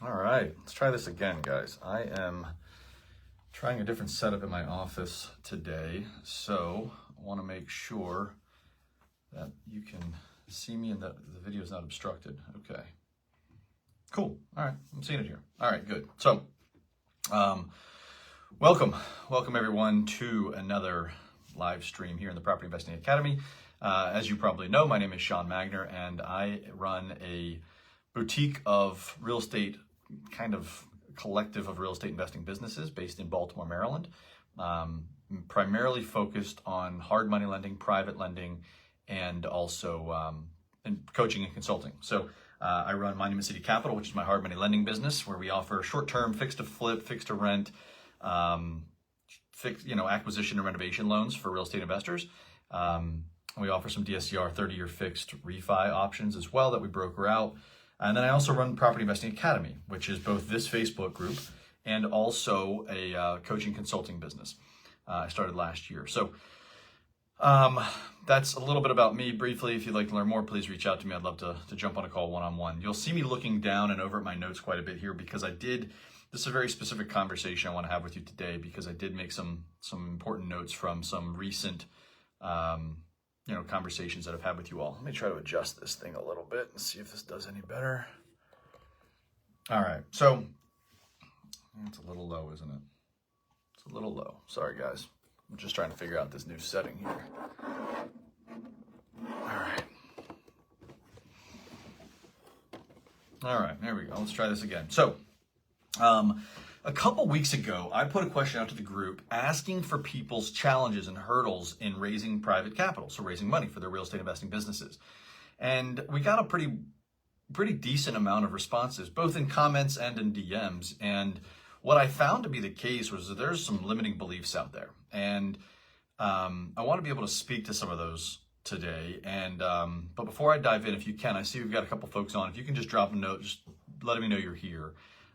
All right, let's try this again, guys. I am trying a different setup in my office today, so I want to make sure that you can see me and that the video is not obstructed. Okay, cool. All right, I'm seeing it here. All right, good. So, welcome everyone to another live stream here in the Property Investing Academy. As you probably know, my name is Sean Magner, and I run a boutique of real estate, kind of collective of real estate investing businesses based in Baltimore, Maryland, primarily focused on hard money lending, private lending, and also coaching and consulting. So I run Monument City Capital, which is my hard money lending business, where we offer short-term, fixed to flip, fixed to rent, acquisition and renovation loans for real estate investors. We offer some DSCR 30-year fixed refi options as well that we broker out. And then I also run Property Investing Academy, which is both this Facebook group and also a coaching consulting business. I started last year. So that's a little bit about me briefly. If you'd like to learn more, please reach out to me. I'd love to jump on a call one-on-one. You'll see me looking down and over at my notes quite a bit here because this is a very specific conversation I want to have with you today because I did make some important notes from some recent conversations that I've had with you all. Let me try to adjust this thing a little bit and see if this does any better. All right, so it's a little low, isn't it? It's a little low. Sorry, guys. I'm just trying to figure out this new setting here. All right, there we go. Let's try this again. So, a couple weeks ago, I put a question out to the group asking for people's challenges and hurdles in raising private capital, so raising money for their real estate investing businesses. And we got a pretty decent amount of responses, both in comments and in DMs. And what I found to be the case was that there's some limiting beliefs out there. And I want to be able to speak to some of those today. And but before I dive in, if you can, I see we've got a couple folks on. If you can just drop a note, just letting me know you're here.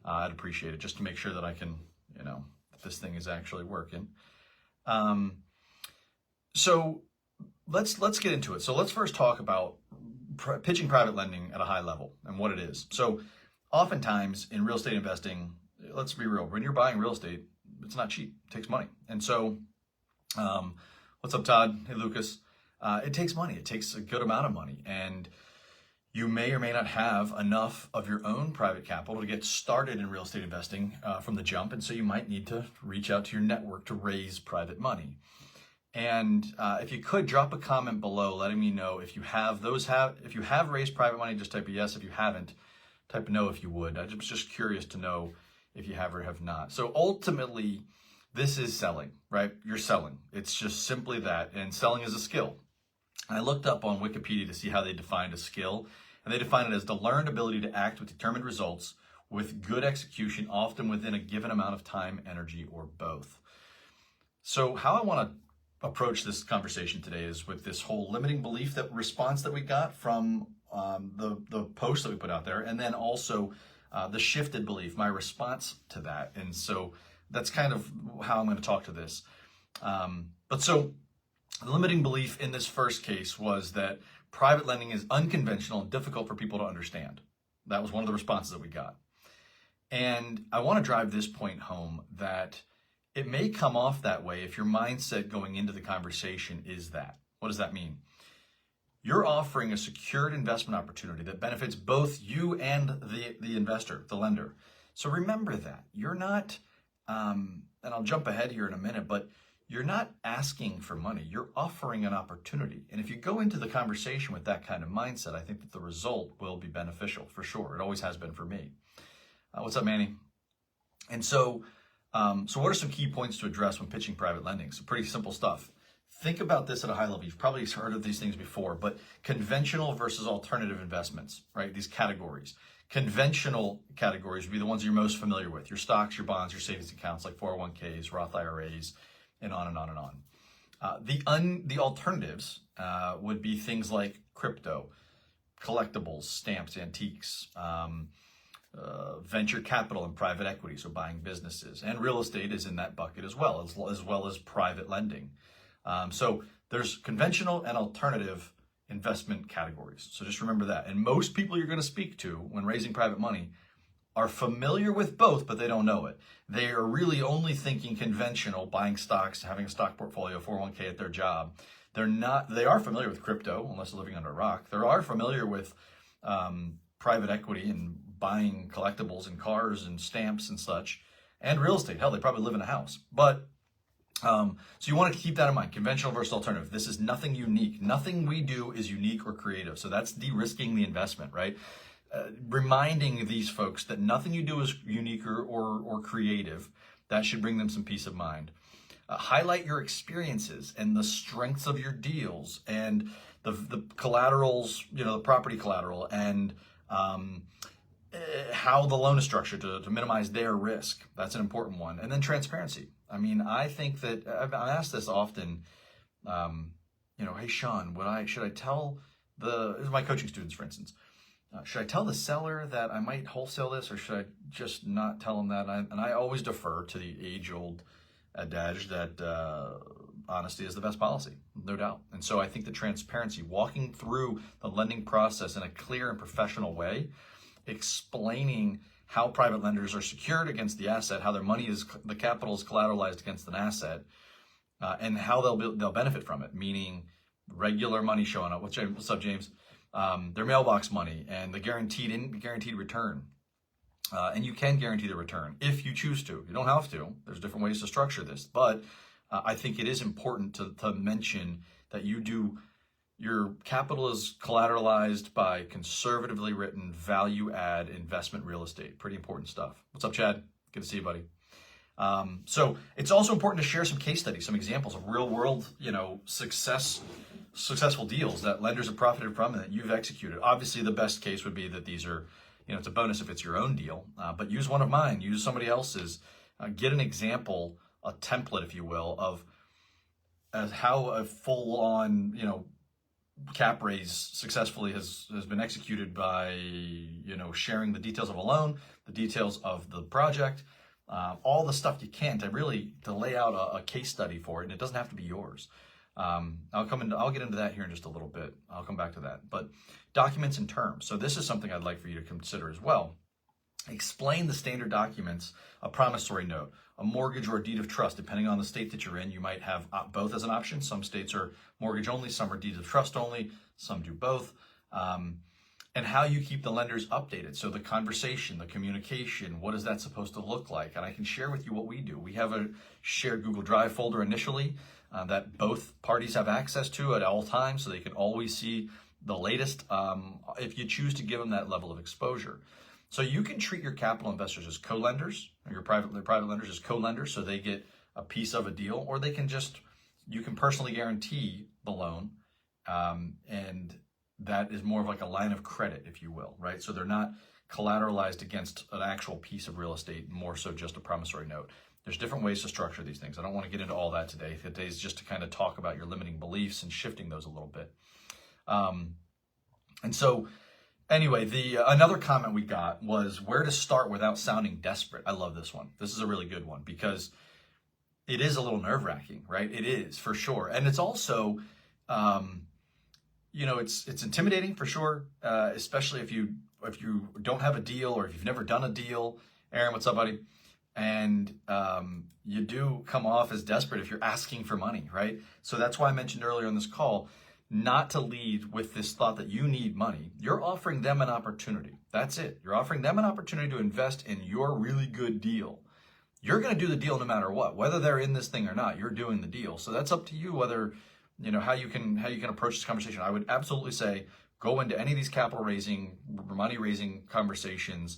I'd appreciate it just to make sure that I can, that this thing is actually working. So let's get into it. So let's first talk about pitching private lending at a high level and what it is. So oftentimes in real estate investing, let's be real, when you're buying real estate, it's not cheap. It takes money. And so, what's up, Todd? Hey, Lucas. It takes money. It takes a good amount of money. And you may or may not have enough of your own private capital to get started in real estate investing from the jump. And so you might need to reach out to your network to raise private money. And if you could drop a comment below letting me know if you have raised private money, just type a yes. If you haven't, type a no if you would. I was just curious to know if you have or have not. So ultimately, this is selling, right? You're selling. It's just simply that. And selling is a skill. I looked up on Wikipedia to see how they defined a skill, and they define it as the learned ability to act with determined results with good execution, often within a given amount of time, energy, or both. So how I want to approach this conversation today is with this whole limiting belief response that we got from the post that we put out there, and then also the shifted belief, my response to that. And so that's kind of how I'm going to talk to this. The limiting belief in this first case was that private lending is unconventional and difficult for people to understand. That was one of the responses that we got. And I want to drive this point home that it may come off that way if your mindset going into the conversation is that. What does that mean? You're offering a secured investment opportunity that benefits both you and the investor, the lender. So remember that. You're not, and I'll jump ahead here in a minute, but you're not asking for money. You're offering an opportunity. And if you go into the conversation with that kind of mindset, I think that the result will be beneficial for sure. It always has been for me. What's up, Manny? And so what are some key points to address when pitching private lending? So pretty simple stuff. Think about this at a high level. You've probably heard of these things before, but conventional versus alternative investments, right? These categories. Conventional categories would be the ones you're most familiar with. Your stocks, your bonds, your savings accounts like 401ks, Roth IRAs, and on and on and on. The alternatives would be things like crypto, collectibles, stamps, antiques, venture capital and private equity, so buying businesses. And real estate is in that bucket as well as private lending. So there's conventional and alternative investment categories. So just remember that. And most people you're going to speak to when raising private money are familiar with both, but they don't know it. They are really only thinking conventional, buying stocks, having a stock portfolio, 401k at their job. They are familiar with crypto, unless they're living under a rock. They are familiar with private equity and buying collectibles and cars and stamps and such, and real estate. Hell, they probably live in a house. But so you want to keep that in mind, conventional versus alternative. This is nothing unique. Nothing we do is unique or creative. So that's de-risking the investment, right? Reminding these folks that nothing you do is unique or creative. That should bring them some peace of mind. Highlight your experiences and the strengths of your deals and the collaterals, the property collateral, and how the loan is structured to minimize their risk. That's an important one. And then transparency. I mean, I think that I've asked this often, hey, Sean, should I tell my coaching students, for instance, should I tell the seller that I might wholesale this, or should I just not tell them that? And I always defer to the age-old adage that honesty is the best policy, no doubt. And so I think the transparency, walking through the lending process in a clear and professional way, explaining how private lenders are secured against the asset, how the capital is collateralized against an asset, and how they'll benefit from it, meaning regular money showing up. What's up, James? Their mailbox money and the guaranteed return. And you can guarantee the return if you choose to. You don't have to. There's different ways to structure this. But I think it is important to mention that your capital is collateralized by conservatively written value-add investment real estate. Pretty important stuff. What's up, Chad? Good to see you, buddy. So it's also important to share some case studies, some examples of real-world, successful deals that lenders have profited from and that you've executed. Obviously, the best case would be that these are, it's a bonus if it's your own deal, but use one of mine, use somebody else's. Get an example, a template, if you will, of how a full-on, cap raise successfully has been executed by, sharing the details of a loan, the details of the project, all the stuff you can to lay out a case study for it, and it doesn't have to be yours. I'll get into that here in just a little bit. I'll come back to that. But documents and terms. So this is something I'd like for you to consider as well. Explain the standard documents, a promissory note, a mortgage or a deed of trust. Depending on the state that you're in, you might have both as an option. Some states are mortgage only, some are deeds of trust only, some do both. And how you keep the lenders updated. So the conversation, the communication, what is that supposed to look like? And I can share with you what we do. We have a shared Google Drive folder initially that both parties have access to at all times, so they can always see the latest if you choose to give them that level of exposure. So you can treat your capital investors as co-lenders, or your private lenders as co-lenders, so they get a piece of a deal, or you can personally guarantee the loan, and that is more of like a line of credit, if you will, right? So they're not collateralized against an actual piece of real estate, more so just a promissory note. There's different ways to structure these things. I don't want to get into all that today. Today is just to kind of talk about your limiting beliefs and shifting those a little bit. And so anyway, another comment we got was where to start without sounding desperate. I love this one. This is a really good one because it is a little nerve-wracking, right? It is, for sure. And it's also, it's intimidating for sure, especially if you don't have a deal or if you've never done a deal. Aaron, what's up, buddy? And you do come off as desperate if you're asking for money, right? So that's why I mentioned earlier in this call, not to lead with this thought that you need money. You're offering them an opportunity. That's it. You're offering them an opportunity to invest in your really good deal. You're going to do the deal no matter what, whether they're in this thing or not. You're doing the deal. So that's up to you whether, how you can approach this conversation. I would absolutely say go into any of these capital raising, money raising conversations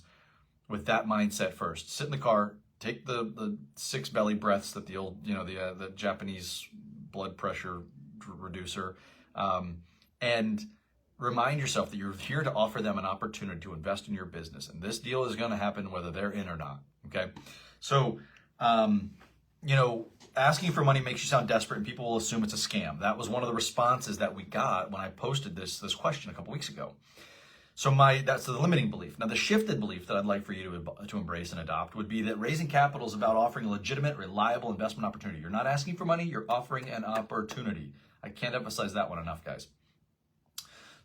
with that mindset first. Sit in the car, take the 6 belly breaths that the old, the Japanese blood pressure reducer, and remind yourself that you're here to offer them an opportunity to invest in your business. And this deal is going to happen whether they're in or not. Okay. So, asking for money makes you sound desperate and people will assume it's a scam. That was one of the responses that we got when I posted this question a couple weeks ago. So that's the limiting belief. Now, the shifted belief that I'd like for you to embrace and adopt would be that raising capital is about offering a legitimate, reliable investment opportunity. You're not asking for money, you're offering an opportunity. I can't emphasize that one enough, guys.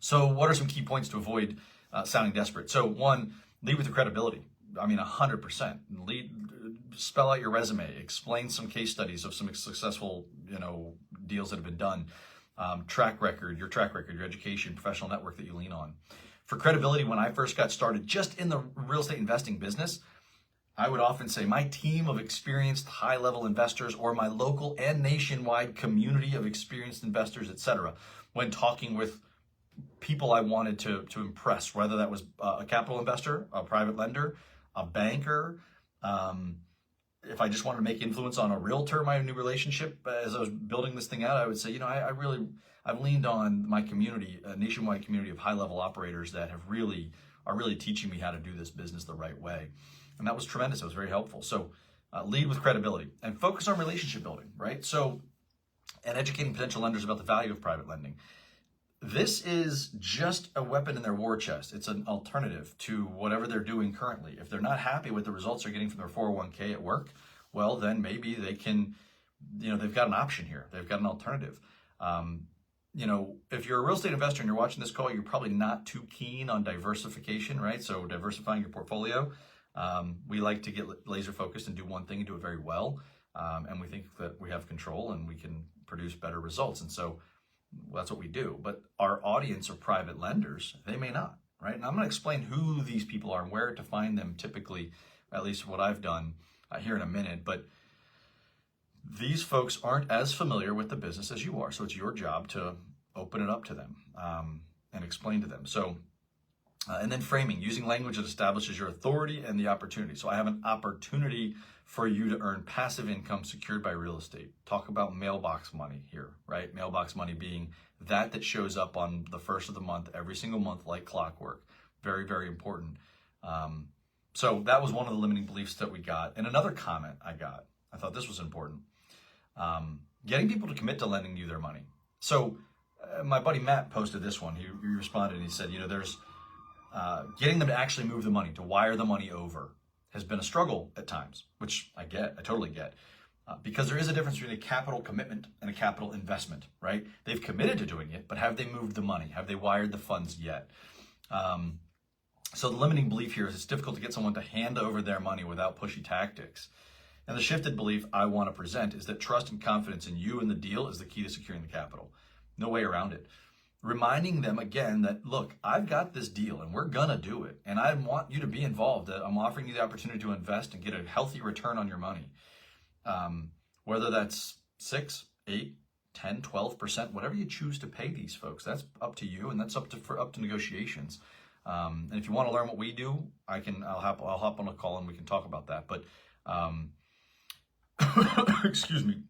So what are some key points to avoid sounding desperate? So one, lead with the credibility. 100%. Spell out your resume, explain some case studies of some successful, deals that have been done. Track record, your education, professional network that you lean on. For credibility, when I first got started just in the real estate investing business, I would often say my team of experienced high-level investors or my local and nationwide community of experienced investors, etc., when talking with people I wanted to impress, whether that was a capital investor, a private lender, a banker, if I just wanted to make influence on a realtor, my new relationship, as I was building this thing out, I would say, I've leaned on my community, a nationwide community of high-level operators that are really teaching me how to do this business the right way. And that was tremendous. It was very helpful. So lead with credibility and focus on relationship building, right? So, and educating potential lenders about the value of private lending. This is just a weapon in their war chest. It's an alternative to whatever they're doing currently. If they're not happy with the results they're getting from their 401k at work, well, then maybe they can, they've got an option here. They've got an alternative. If you're a real estate investor and you're watching this call, you're probably not too keen on diversification, right? So diversifying your portfolio. We like to get laser focused and do one thing and do it very well. And we think that we have control and we can produce better results. And so that's what we do. But our audience are private lenders. They may not, right? And I'm going to explain who these people are and where to find them typically, at least what I've done here in a minute. But these folks aren't as familiar with the business as you are. So it's your job to open it up to them and explain to them. So, and then framing, using language that establishes your authority and the opportunity. So I have an opportunity for you to earn passive income secured by real estate. Talk about mailbox money here, right? Mailbox money being that shows up on the first of the month, every single month, like clockwork. Very, very important. So that was one of the limiting beliefs that we got. And another comment I thought this was important. Getting people to commit to lending you their money. So my buddy Matt posted this one. He responded and he said, there's getting them to actually move the money, to wire the money over, has been a struggle at times, which I totally get, because there is a difference between a capital commitment and a capital investment, right? They've committed to doing it, but have they moved the money? Have they wired the funds yet? So the limiting belief here is it's difficult to get someone to hand over their money without pushy tactics. And the shifted belief I want to present is that trust and confidence in you and the deal is the key to securing the capital. No way around it. Reminding them again that, look, I've got this deal and we're going to do it. And I want you to be involved. I'm offering you the opportunity to invest and get a healthy return on your money. Whether that's 6, 8, 10, 12%, whatever you choose to pay these folks, that's up to you. And that's up to negotiations. And if you want to learn what we do, I'll hop on a call and we can talk about that. But, excuse me.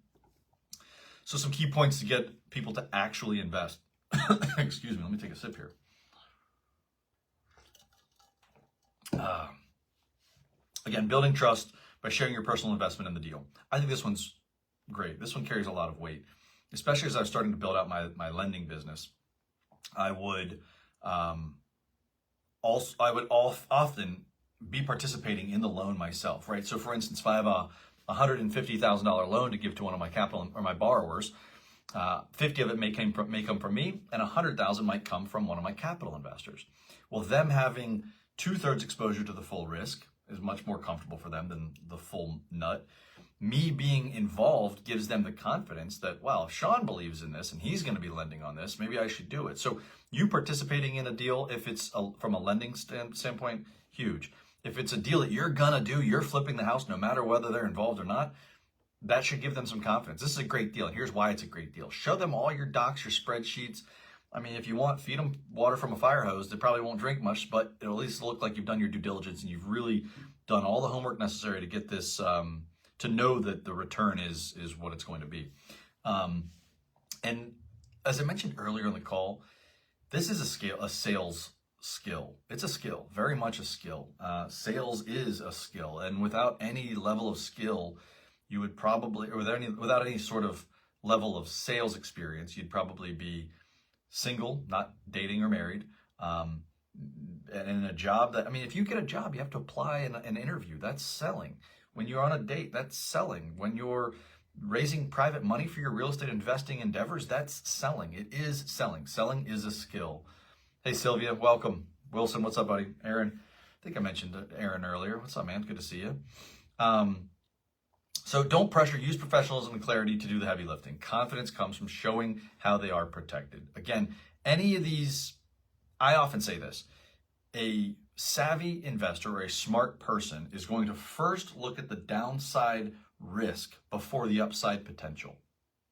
So some key points to get people to actually invest. Excuse me, let me take a sip here. Again, building trust by sharing your personal investment in the deal. I think this one's great. This one carries a lot of weight, especially as I was starting to build out my lending business. I would often be participating in the loan myself, right? So for instance, if I have a $150,000 loan to give to one of my capital or my borrowers, 50 of it may come from me, and 100,000 might come from one of my capital investors. Well, them having 2/3 exposure to the full risk is much more comfortable for them than the full nut. Me being involved gives them the confidence that, wow, if Sean believes in this and he's going to be lending on this, maybe I should do it. So you participating in a deal, if it's from a lending standpoint, huge. If it's a deal that you're going to do, you're flipping the house no matter whether they're involved or not, that should give them some confidence. This is a great deal. And here's why it's a great deal. Show them all your docs, your spreadsheets. I mean, if you want, feed them water from a fire hose. They probably won't drink much, but it'll at least look like you've done your due diligence and you've really done all the homework necessary to get this, to know that the return is what it's going to be. And as I mentioned earlier in the call, this is a sales skill. It's a skill, very much a skill. Sales is a skill, and without any level of skill, you would probably, or without any sort of level of sales experience, you'd probably be single, not dating or married, and in a job that, I mean, if you get a job, you have to apply an interview. That's selling. When you're on a date, that's selling. When you're raising private money for your real estate investing endeavors, that's selling. It is selling. Selling is a skill. Hey, Sylvia, welcome. Wilson, what's up, buddy? Aaron. I think I mentioned Aaron earlier. What's up, man? Good to see you. So don't pressure, use professionalism and clarity to do the heavy lifting. Confidence comes from showing how they are protected. Again, any of these, I often say this, a savvy investor or a smart person is going to first look at the downside risk before the upside potential.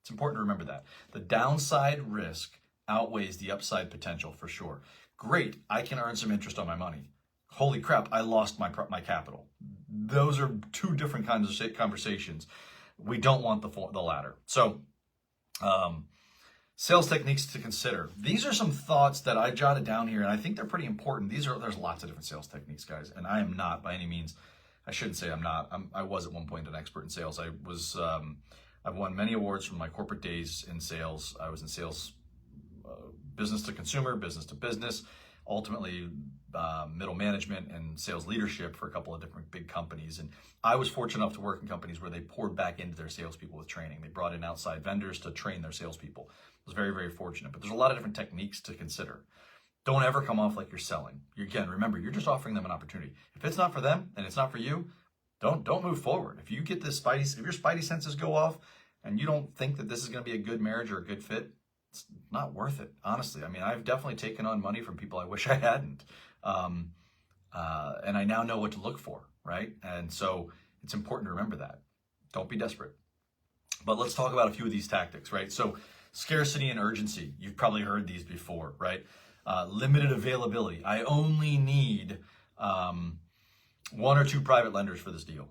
It's important to remember that. The downside risk outweighs the upside potential for sure. Great, I can earn some interest on my money. Holy crap, I lost my capital. Those are two different kinds of conversations. We don't want the latter. So, sales techniques to consider. These are some thoughts that I jotted down here, and I think they're pretty important. There's lots of different sales techniques, guys, and I am not by any means. I shouldn't say I'm not. I was at one point an expert in sales. I've won many awards from my corporate days in sales. I was in sales, business to consumer, business to business, ultimately middle management and sales leadership for a couple of different big companies. And I was fortunate enough to work in companies where they poured back into their salespeople with training. They brought in outside vendors to train their salespeople. I was very, very fortunate. But there's a lot of different techniques to consider. Don't ever come off like you're selling. Again, remember, you're just offering them an opportunity. If it's not for them and it's not for you, don't move forward. If you get this if your spidey senses go off and you don't think that this is going to be a good marriage or a good fit, it's not worth it, honestly. I mean, I've definitely taken on money from people I wish I hadn't. And I now know what to look for, right? And so it's important to remember that. Don't be desperate. But let's talk about a few of these tactics, right? So scarcity and urgency. You've probably heard these before, right? Limited availability. I only need 1 or 2 private lenders for this deal,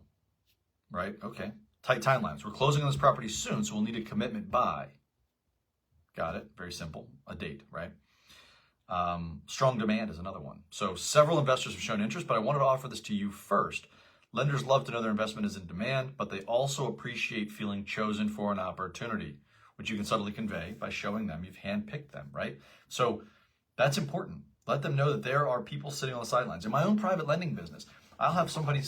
right? Okay. Tight timelines. We're closing on this property soon, so we'll need a commitment by. Got it. Very simple. A date, right? Strong demand is another one. So several investors have shown interest, but I wanted to offer this to you first. Lenders love to know their investment is in demand, but they also appreciate feeling chosen for an opportunity, which you can subtly convey by showing them you've handpicked them, right? So that's important. Let them know that there are people sitting on the sidelines. In my own private lending business, I'll have somebody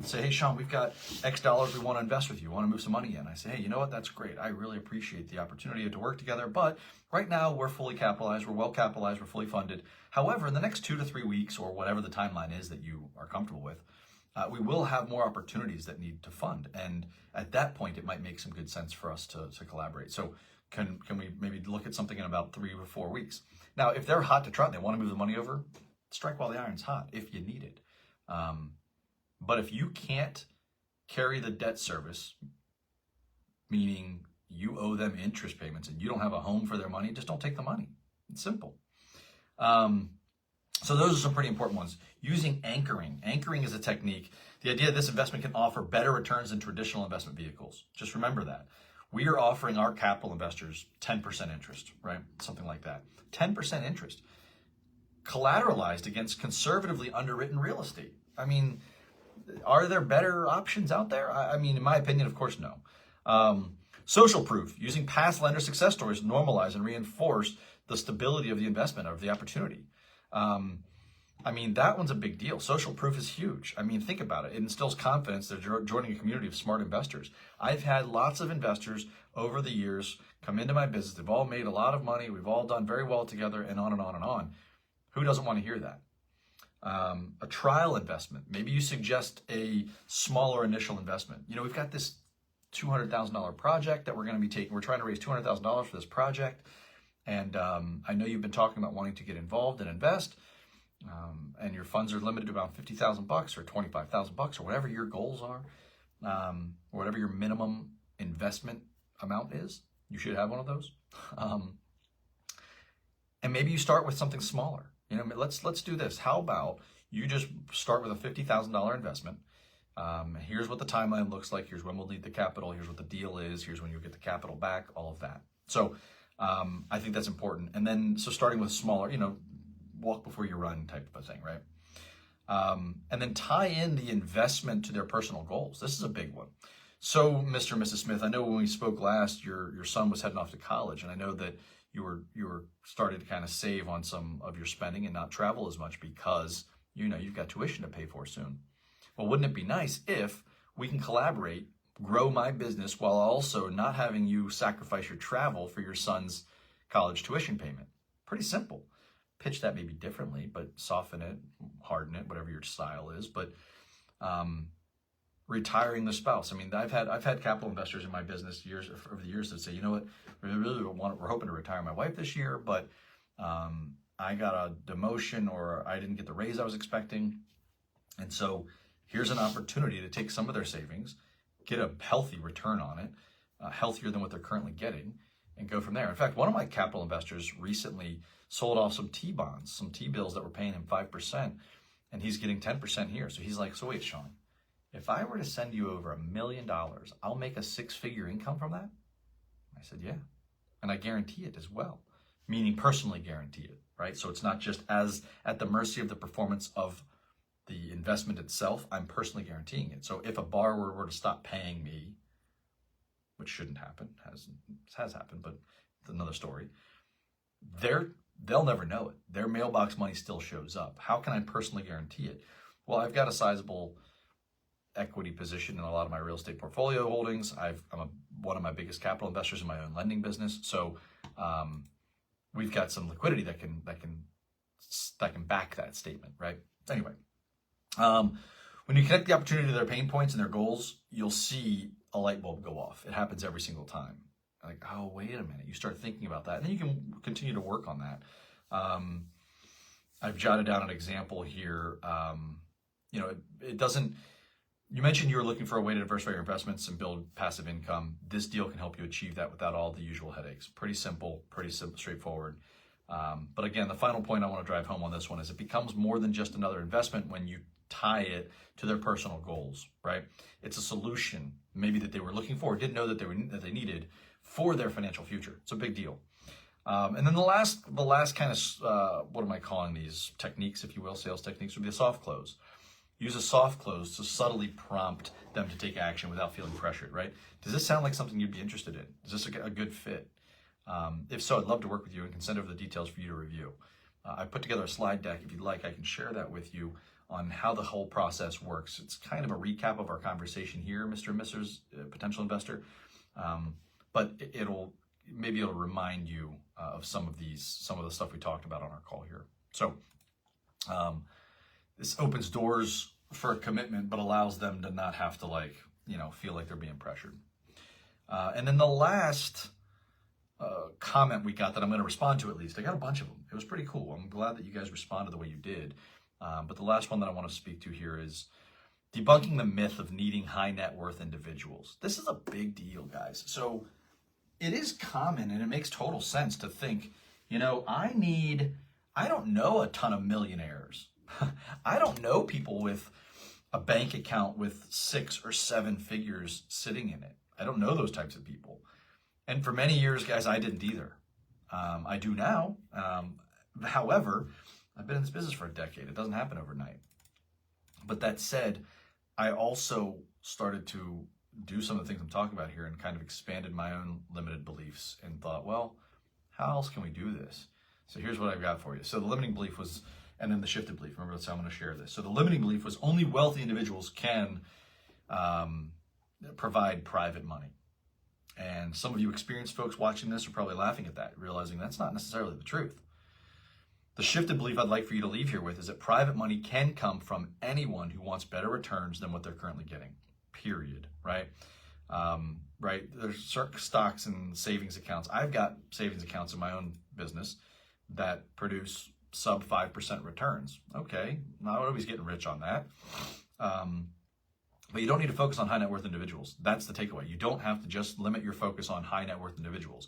say, hey, Sean, we've got X dollars we want to invest with you. Want to move some money in? I say, hey, you know what? That's great. I really appreciate the opportunity to work together. But right now, we're fully capitalized. We're well capitalized. We're fully funded. However, in the next 2 to 3 weeks or whatever the timeline is that you are comfortable with, we will have more opportunities that need to fund. And at that point, it might make some good sense for us to collaborate. So can we maybe look at something in about 3 or 4 weeks? Now, if they're hot to trot and they want to move the money over, strike while the iron's hot if you need it. But if you can't carry the debt service, meaning you owe them interest payments and you don't have a home for their money, just don't take the money. It's simple. So those are some pretty important ones. Using anchoring. Anchoring is a technique. The idea that this investment can offer better returns than traditional investment vehicles. Just remember that. We are offering our capital investors 10% interest, right? Something like that. 10% interest. Collateralized against conservatively underwritten real estate. I mean, are there better options out there? I mean, in my opinion, of course, no. Social proof, using past lender success stories to normalize and reinforce the stability of the investment, of the opportunity. I mean, that one's a big deal. Social proof is huge. I mean, think about it. It instills confidence that you're joining a community of smart investors. I've had lots of investors over the years come into my business. They've all made a lot of money. We've all done very well together, and on and on and on. Who doesn't want to hear that? A trial investment. Maybe you suggest a smaller initial investment. You know, we've got this $200,000 project that we're going to be taking. We're trying to raise $200,000 for this project. And I know you've been talking about wanting to get involved and invest. And your funds are limited to about $50,000 or $25,000 or whatever your goals are, or whatever your minimum investment amount is. You should have one of those. And maybe you start with something smaller. You know, let's do this. How about you just start with a $50,000 investment? Here's what the timeline looks like. Here's when we'll need the capital. Here's what the deal is. Here's when you'll get the capital back. All of that. So I think that's important. And then so starting with smaller, you know, walk before you run type of a thing, right? And then tie in the investment to their personal goals. This is a big one. So, Mr. and Mrs. Smith, I know when we spoke last, your son was heading off to college, and I know that you were starting to kind of save on some of your spending and not travel as much because you know you've got tuition to pay for soon. Well, wouldn't it be nice if we can collaborate, grow my business while also not having you sacrifice your travel for your son's college tuition payment? Pretty simple. pitch that maybe differently, but soften it, harden it, whatever your style is. But retiring the spouse. I mean, I've had capital investors in my business over the years that say, you know what, we're hoping to retire my wife this year, but I got a demotion or I didn't get the raise I was expecting. And so here's an opportunity to take some of their savings, get a healthy return on it, healthier than what they're currently getting, and go from there. In fact, one of my capital investors recently sold off some T-bonds, some T-bills that were paying him 5%, and he's getting 10% here. So he's like, so wait, Sean, if I were to send you over $1 million, I'll make a 6-figure income from that? I said, yeah. And I guarantee it as well, meaning personally guarantee it, right? So it's not just as at the mercy of the performance of the investment itself, I'm personally guaranteeing it. So if a borrower were to stop paying me, which shouldn't happen, has happened, but it's another story, they'll never know it. Their mailbox money still shows up. How can I personally guarantee it? Well, I've got a sizable equity position in a lot of my real estate portfolio holdings. I'm one of my biggest capital investors in my own lending business. So we've got some liquidity that can back that statement, right? Anyway, when you connect the opportunity to their pain points and their goals, you'll see a light bulb go off. It happens every single time. Like, oh, wait a minute. You start thinking about that, and then you can continue to work on that. I've jotted down an example here. It doesn't. You mentioned you were looking for a way to diversify your investments and build passive income. This deal can help you achieve that without all the usual headaches. Pretty simple, straightforward. But again, the final point I want to drive home on this one is it becomes more than just another investment when you tie it to their personal goals, right? It's a solution maybe that they were looking for, or didn't know that they needed for their financial future. It's a big deal. And then the last kind of, what am I calling these techniques, if you will, sales techniques, would be a soft close. Use a soft close to subtly prompt them to take action without feeling pressured, right? Does this sound like something you'd be interested in? Is this a good fit? If so, I'd love to work with you and can send over the details for you to review. I put together a slide deck. If you'd like, I can share that with you on how the whole process works. It's kind of a recap of our conversation here, Mr. and Mrs. Potential Investor. But it'll remind you of some of the stuff we talked about on our call here. So this opens doors for a commitment, but allows them to not have to feel like they're being pressured. And then the last comment we got that I'm going to respond to, at least, I got a bunch of them. It was pretty cool. I'm glad that you guys responded the way you did. But the last one that I want to speak to here is debunking the myth of needing high net worth individuals. This is a big deal, guys. So it is common and it makes total sense to think, I don't know a ton of millionaires. I don't know people with a bank account with 6 or 7 figures sitting in it. I don't know those types of people. And for many years, guys, I didn't either. I do now. However, I've been in this business for a decade. It doesn't happen overnight. But that said, I also started to do some of the things I'm talking about here and kind of expanded my own limited beliefs and thought, well, how else can we do this? So here's what I've got for you. So the limiting belief was, and then the shifted belief. Remember, that's how I'm going to share this. So the limiting belief was only wealthy individuals can provide private money. And some of you experienced folks watching this are probably laughing at that, realizing that's not necessarily the truth. The shifted belief I'd like for you to leave here with is that private money can come from anyone who wants better returns than what they're currently getting, period, right? Right? There's certain stocks and savings accounts. I've got savings accounts in my own business that produce sub 5% returns. Okay, not always getting rich on that. But you don't need to focus on high net worth individuals. That's the takeaway. You don't have to just limit your focus on high net worth individuals.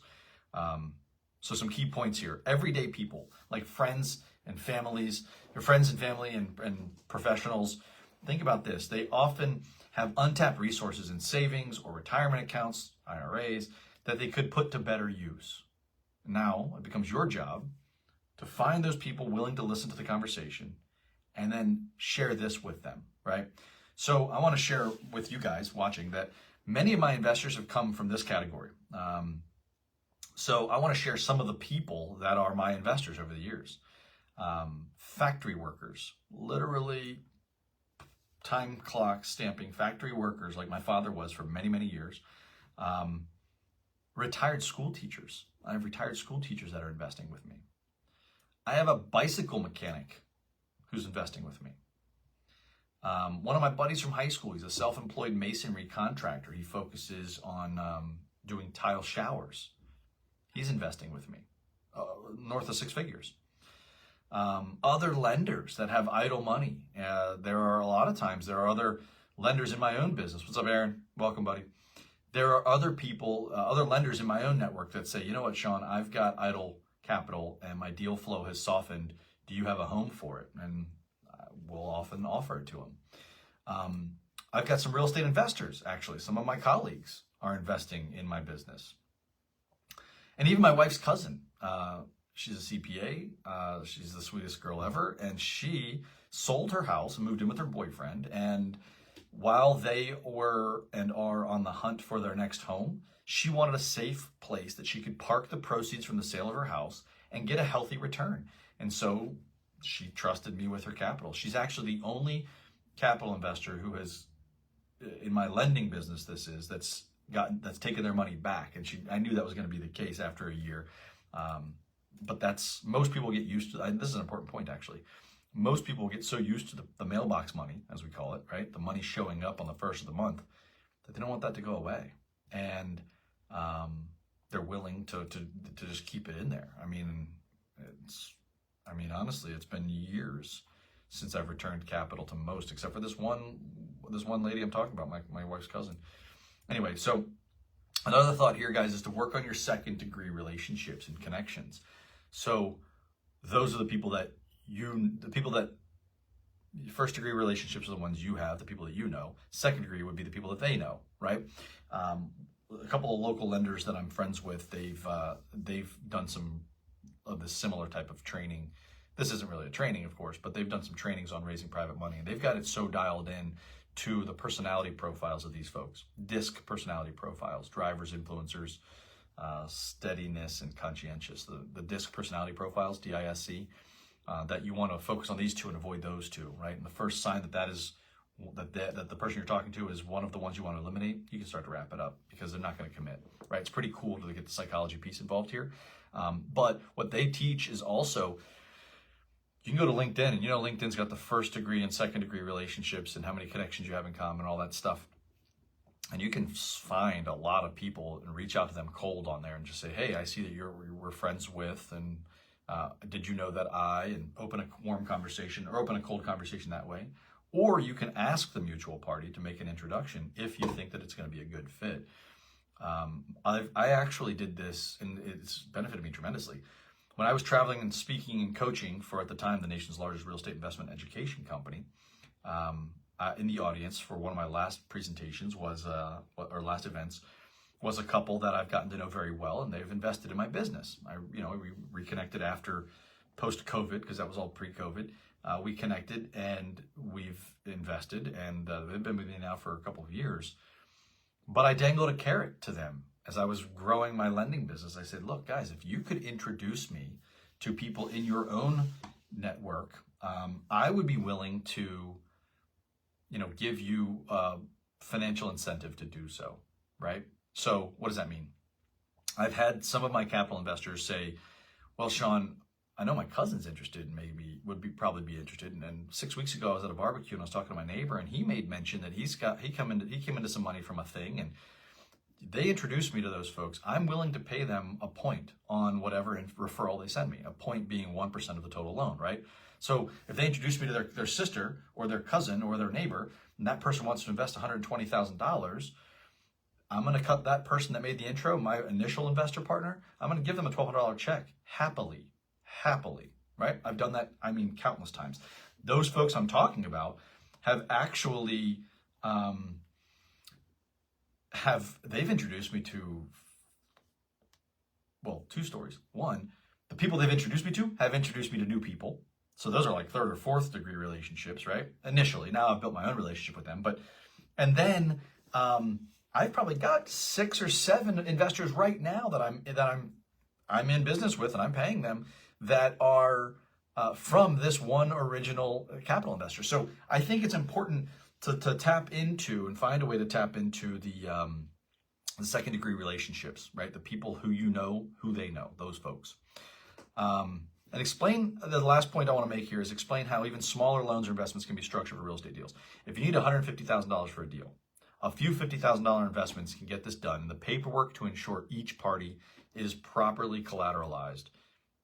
So some key points here. Everyday people, like friends and families, your friends and family and professionals, think about this. They often have untapped resources in savings or retirement accounts, IRAs, that they could put to better use. Now it becomes your job to find those people willing to listen to the conversation and then share this with them, right? So I want to share with you guys watching that many of my investors have come from this category. So I want to share some of the people that are my investors over the years. Factory workers, literally time clock stamping factory workers like my father was for many, many years. Retired school teachers. I have retired school teachers that are investing with me. I have a bicycle mechanic who's investing with me. One of my buddies from high school, he's a self-employed masonry contractor. He focuses on doing tile showers. He's investing with me, north of 6 figures. Other lenders that have idle money. There are a lot of times, there are other lenders in my own business. What's up, Aaron? Welcome, buddy. There are other people, other lenders in my own network that say, you know what, Sean, I've got idle capital and my deal flow has softened. Do you have a home for it? And we'll often offer it to them. I've got some real estate investors, actually. Some of my colleagues are investing in my business. And even my wife's cousin, she's a CPA. She's the sweetest girl ever. And she sold her house and moved in with her boyfriend. And while they were and are on the hunt for their next home, she wanted a safe place that she could park the proceeds from the sale of her house and get a healthy return. And so she trusted me with her capital. She's actually the only capital investor who has, in my lending business, that's taken their money back. And I knew that was going to be the case after a year. But most people get used to, this is an important point actually. Most people get so used to the mailbox money, as we call it, right? The money showing up on the first of the month, that they don't want that to go away. And they're willing to just keep it in there. I mean, honestly, it's been years since I've returned capital to most, except for this one lady I'm talking about, my wife's cousin. Anyway, so another thought here, guys, is to work on your second degree relationships and connections. So those are the people that first degree relationships are the ones you have, the people that you know. Second degree would be the people that they know, right? A couple of local lenders that I'm friends with, they've done some of this similar type of training. This isn't really a training, of course, but they've done some trainings on raising private money, and they've got it so dialed in to the personality profiles of these folks. DISC personality profiles, drivers, influencers, steadiness, and conscientious. The DISC personality profiles, DISC, that you want to focus on these two and avoid those two, right? And the first sign that the person you're talking to is one of the ones you want to eliminate, you can start to wrap it up because they're not going to commit, right? It's pretty cool to get the psychology piece involved here. But what they teach is also, you can go to LinkedIn, and LinkedIn's got the first degree and second degree relationships and how many connections you have in common and all that stuff. And you can find a lot of people and reach out to them cold on there and just say, hey, I see that we're friends with, and did you know that and open a warm conversation or open a cold conversation that way. Or you can ask the mutual party to make an introduction if you think that it's going to be a good fit. I actually did this, and it's benefited me tremendously. When I was traveling and speaking and coaching for, at the time, the nation's largest real estate investment education company, in the audience for one of my last presentations or last events, was a couple that I've gotten to know very well, and they've invested in my business. We reconnected after post-COVID, because that was all pre-COVID. We connected and we've invested, and they've been with me now for a couple of years. But I dangled a carrot to them as I was growing my lending business. I said, look, guys, if you could introduce me to people in your own network, I would be willing to, give you a financial incentive to do so, right? So what does that mean? I've had some of my capital investors say, well, Sean, I know my cousin's interested, and maybe probably be interested. And then 6 weeks ago, I was at a barbecue and I was talking to my neighbor, and he made mention that he came into some money from a thing, and they introduced me to those folks. I'm willing to pay them a point on whatever referral they send me, a point being 1% of the total loan, right? So if they introduce me to their sister or their cousin or their neighbor, and that person wants to invest $120,000, I'm going to cut that person that made the intro, my initial investor partner, I'm going to give them a $1,200 check happily, right? I've done that, countless times. Those folks I'm talking about have actually, they've introduced me to, two stories. One, the people they've introduced me to have introduced me to new people. So those are like third or fourth degree relationships, right? Initially, now I've built my own relationship with them. And then I've probably got 6 or 7 investors right now that I'm in business with, and I'm paying them, that are from this one original capital investor. So I think it's important to tap into and find a way to tap into the second degree relationships, right? The people who you know, who they know, those folks. And explain, the last point I want to make here is explain how even smaller loans or investments can be structured for real estate deals. If you need $150,000 for a deal, a few $50,000 investments can get this done. And the paperwork to ensure each party is properly collateralized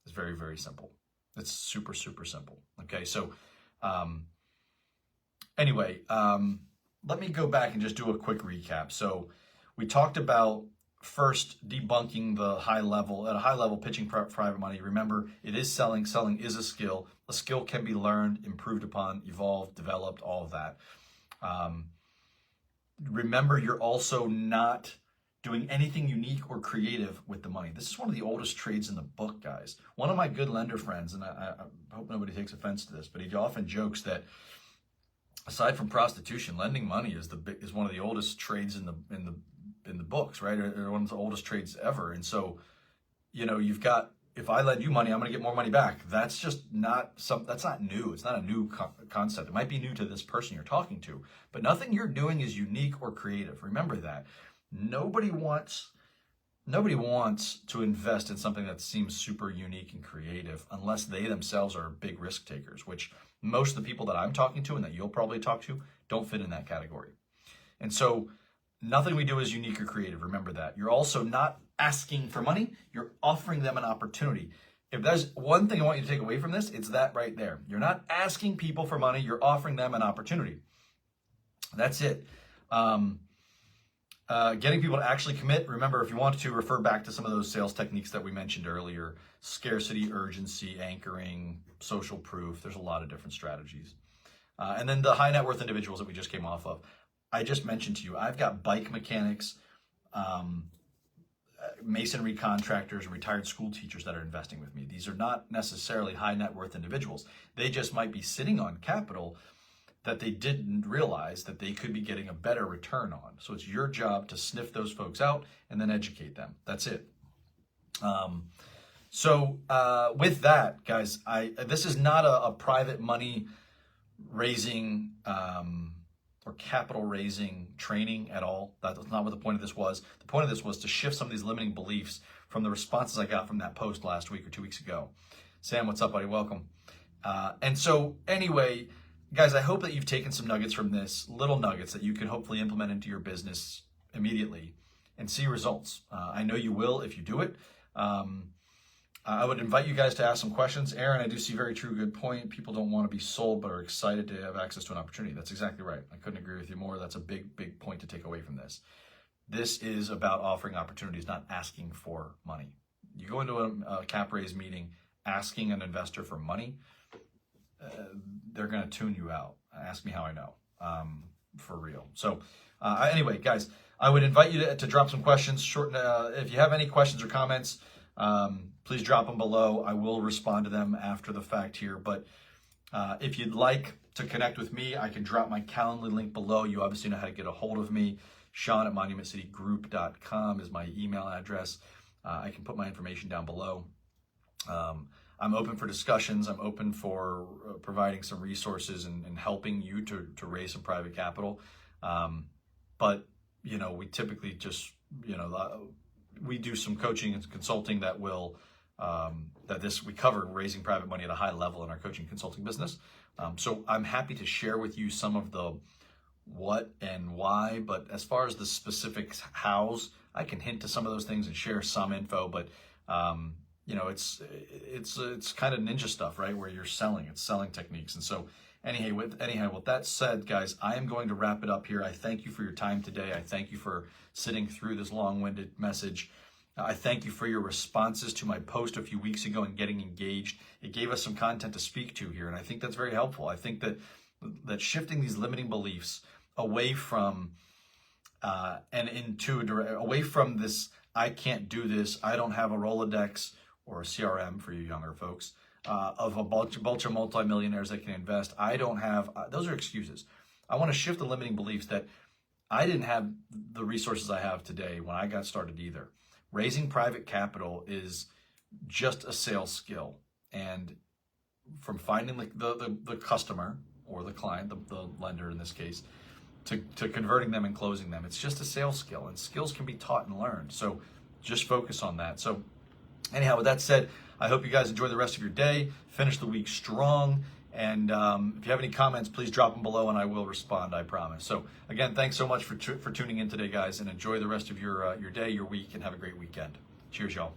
is very, very simple. It's super, super simple. Okay, so anyway, let me go back and just do a quick recap. So we talked about first debunking the high level, at a high level, pitching private money. Remember, it is selling. Selling is a skill. A skill can be learned, improved upon, evolved, developed, all of that. Remember, you're also not doing anything unique or creative with the money. This is one of the oldest trades in the book, guys. One of my good lender friends, and I hope nobody takes offense to this, but he often jokes that aside from prostitution, lending money is one of the oldest trades in the books, right? Or one of the oldest trades ever. And so, you know, you've got, if I lend you money, I'm going to get more money back. That's just not that's not new. It's not a new concept. It might be new to this person you're talking to, but nothing you're doing is unique or creative. Remember that. Nobody wants to invest in something that seems super unique and creative unless they themselves are big risk takers, which most of the people that I'm talking to and that you'll probably talk to don't fit in that category. And so nothing we do is unique or creative. Remember that. You're also not asking for money. You're offering them an opportunity. If there's one thing I want you to take away from this, it's that right there. You're not asking people for money. You're offering them an opportunity. That's it. Getting people to actually commit. Remember, if you want to refer back to some of those sales techniques that we mentioned earlier, scarcity, urgency, anchoring, social proof, there's a lot of different strategies. And then the high net worth individuals that we just came off of. I just mentioned to you, I've got bike mechanics, masonry contractors, retired school teachers that are investing with me. These are not necessarily high net worth individuals. They just might be sitting on capital that they didn't realize that they could be getting a better return on. So it's your job to sniff those folks out and then educate them. That's it. With that, guys, this is not a private money raising or capital raising training at all. That's not what the point of this was. The point of this was to shift some of these limiting beliefs from the responses I got from that post last week or 2 weeks ago. Sam, what's up, buddy? Welcome. And so anyway, guys, I hope that you've taken some nuggets from this, little nuggets that you can hopefully implement into your business immediately and see results. I know you will if you do it. I would invite you guys to ask some questions. Aaron, I do see very true, good point. People don't want to be sold, but are excited to have access to an opportunity. That's exactly right. I couldn't agree with you more. That's a big, big point to take away from this. This is about offering opportunities, not asking for money. You go into a cap raise meeting asking an investor for money, they're going to tune you out. Ask me how I know, for real. So anyway, guys, I would invite you to drop some questions. If you have any questions or comments, please drop them below. I will respond to them after the fact here. But if you'd like to connect with me, I can drop my Calendly link below. You obviously know how to get a hold of me. Sean@monumentcitygroup.com is my email address. I can put my information down below. I'm open for discussions. I'm open for providing some resources and helping you to raise some private capital. But, you know, we typically just, you know, we do some coaching and consulting that will, we cover raising private money at a high level in our coaching consulting business. So I'm happy to share with you some of the what and why, but as far as the specifics hows, I can hint to some of those things and share some info, but, you know, it's kind of ninja stuff, right? Where you're selling, it's selling techniques. And so anyhow, with that said, guys, I am going to wrap it up here. I thank you for your time today. I thank you for sitting through this long-winded message. I thank you for your responses to my post a few weeks ago and getting engaged. It gave us some content to speak to here, and I think that's very helpful. I think that shifting these limiting beliefs away from away from this, I can't do this, I don't have a Rolodex or a CRM for you younger folks, of a bunch of multimillionaires that can invest. I don't have, those are excuses. I want to shift the limiting beliefs that I didn't have the resources I have today when I got started either. Raising private capital is just a sales skill. And from finding the customer or the client, the lender in this case, to converting them and closing them, it's just a sales skill, and skills can be taught and learned. So just focus on that. So anyhow, with that said, I hope you guys enjoy the rest of your day, finish the week strong, and if you have any comments, please drop them below and I will respond, I promise. So again, thanks so much for tuning in today, guys, and enjoy the rest of your day, your week, and have a great weekend. Cheers, y'all.